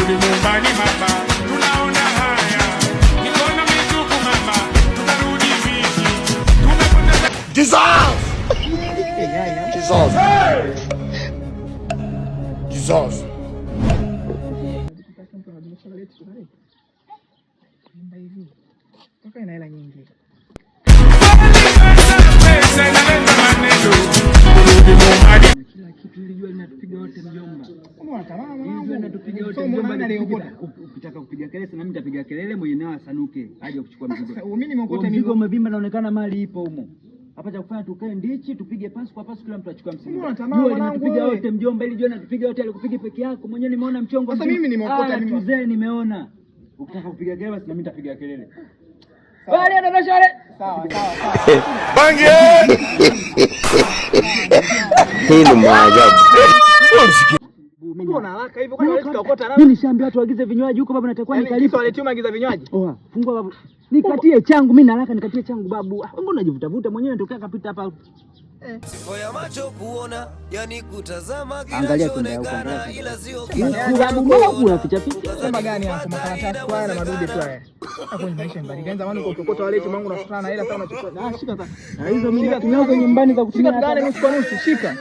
Turudi nyumbani mama, tunaona haya. Nikono mitupu mama, tutarudi vipi? Tumepoteza Jesus! Jesus! Jesus! Ukitaka kupiga kelele na mimi nitapiga kelele, mwenye nao asanuke aje kuchukua mzigo. Mimi nimeokota mzigo umevimba, naonekana mali ipo humo. Hapa cha kufanya tukae ndichi, tupige pasi kwa pasi, kila mtu achukue mzigo. Jua linatupiga wote mjomba, ili jua linatupiga wote, alikupige peke yako. Mwenyewe nimeona mchongo. Sasa mimi nimeokota mzee, nimeona. Ukitaka kupiga kelele basi na mimi nitapiga kelele. Wale dondosha wale. Sawa. Bangi! Hii ni maajabu. Mbona haraka hivyo? Kwani wewe tukaokota haraka? Mimi nishaambia watu waagize vinywaji huko, baba natakuwa nikalipa. Wale timu agiza vinywaji. Oa, fungua babu. Nikatie changu mimi na haraka, nikatie changu babu. Mbona unajivuta mwenyewe, nitokea kapita hapa. Sifa ya macho kuona, yani kutazama kinachoonekana ila sio kila picha. Sema gani hapo makaratasi kwa na madude tu haya. Hapo ni maisha mbali. Kaanza mwana kuokota wale timu yangu unafutana na hela sana unachukua. Shika sasa. Na hizo mimi natumia nyumbani za kutumia. Shika gani nusu kwa nusu, shika.